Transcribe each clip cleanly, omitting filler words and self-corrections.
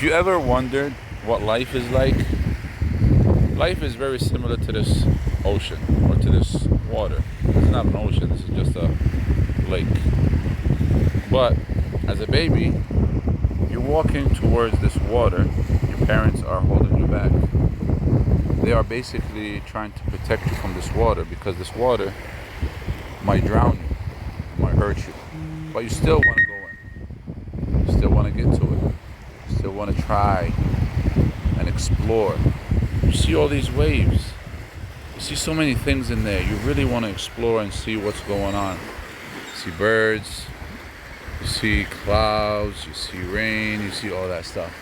If you ever wondered what life is like, life is very similar to this ocean or to this water. It's not an ocean, this is just a lake. But as a baby, you're walking towards this water, your parents are holding you back. They are basically trying to protect you from this water because this water might drown you, might hurt you. But you still want to go in. You still want to get to it. You still want to try and explore. You see all these waves. You see so many things in there. You really want to explore and see what's going on. You see birds. You see clouds. You see rain. You see all that stuff.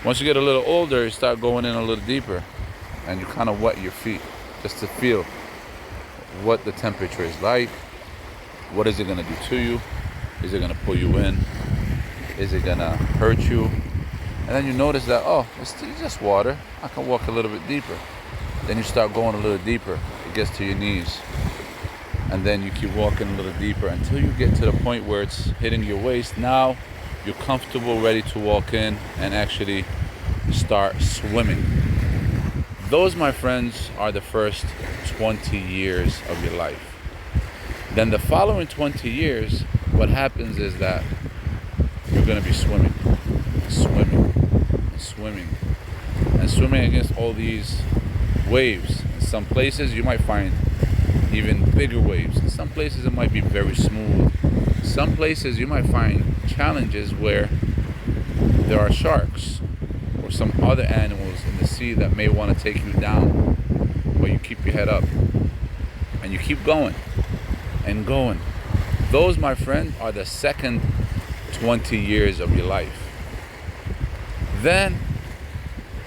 Once you get a little older, you start going in a little deeper. And you kind of wet your feet just to feel what the temperature is like. What is it going to do to you? Is it going to pull you in? Is it going to hurt you? And then you notice that, oh, it's just water. I can walk a little bit deeper. Then you start going a little deeper. It gets to your knees. And then you keep walking a little deeper until you get to the point where it's hitting your waist. Now you're comfortable, ready to walk in and actually start swimming. Those, my friends, are the first 20 years of your life. Then the following 20 years, what happens is that you're going to be swimming, and swimming against all these waves. In some places you might find even bigger waves. In some places it might be very smooth. In some places you might find challenges where there are sharks or some other animals in the sea that may want to take you down, but you keep your head up and you keep going and going. Those, my friend, are the second 20 years of your life. Then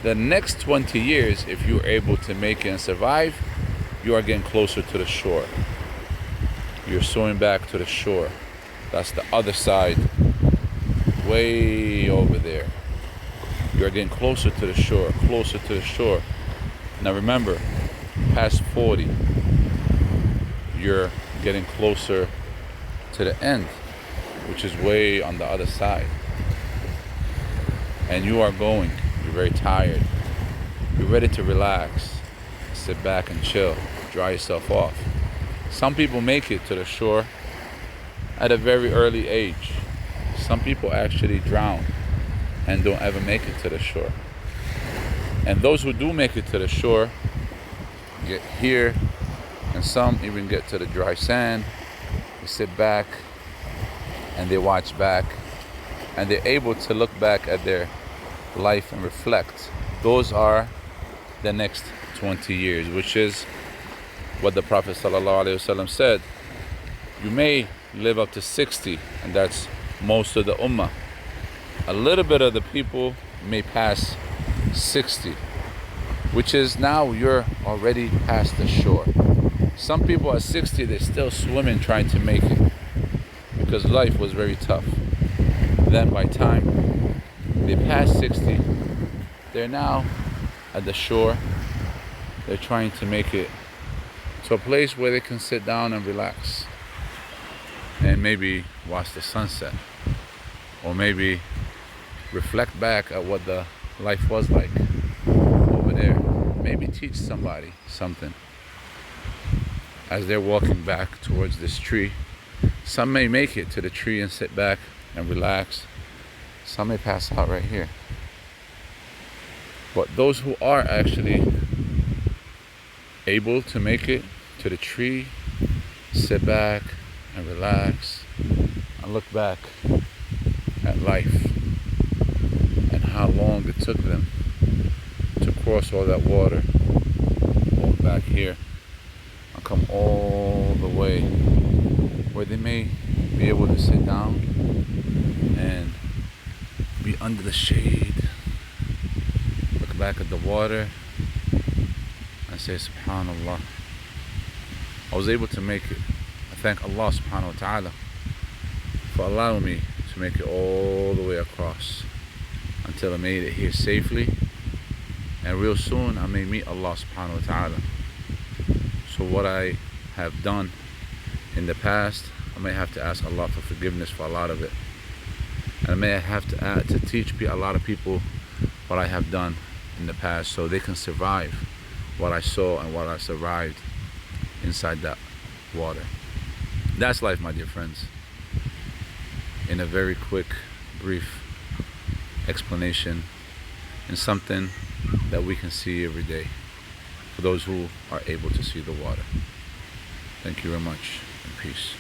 the next 20 years, if you're able to make it and survive, you are getting closer to the shore. You're swimming back to the shore. That's the other side, way over there. You're getting closer to the shore, closer to the shore. Now remember, past 40, you're getting closer to the end, which is way on the other side. And you are going, you're very tired. You're ready to relax, sit back and chill, dry yourself off. Some people make it to the shore at a very early age. Some people actually drown and don't ever make it to the shore. And those who do make it to the shore get here, and some even get to the dry sand. They sit back and they watch back, and they're able to look back at their life and reflect. Those are the next 20 years, which is what the Prophet ﷺ said. You may live up to 60, and that's most of the ummah. A little bit of the people may pass 60, which is now you're already past the shore. Some people at 60, they're still swimming trying to make it because life was very tough. Then by time they pass 60, they're now at the shore. They're trying to make it to a place where they can sit down and relax and maybe watch the sunset, or maybe reflect back at what the life was like over there. Maybe teach somebody something as they're walking back towards this tree. Some may make it to the tree and sit back and relax. Some may pass out right here. But those who are actually able to make it to the tree, sit back and relax and look back at life and how long it took them to cross all that water, all back here, and come all the way where they may be able to sit down and be under the shade, look back at the water and say, SubhanAllah, I was able to make it. I thank Allah subhanahu wa ta'ala for allowing me to make it all the way across until I made it here safely, and real soon I may meet Allah subhanahu wa ta'ala. So what I have done in the past, I may have to ask Allah for forgiveness for a lot of it. And I may have to add to teach a lot of people what I have done in the past so they can survive what I saw and what I survived inside that water. That's life, my dear friends. In a very quick, brief explanation, and something that we can see every day for those who are able to see the water. Thank you very much, and peace.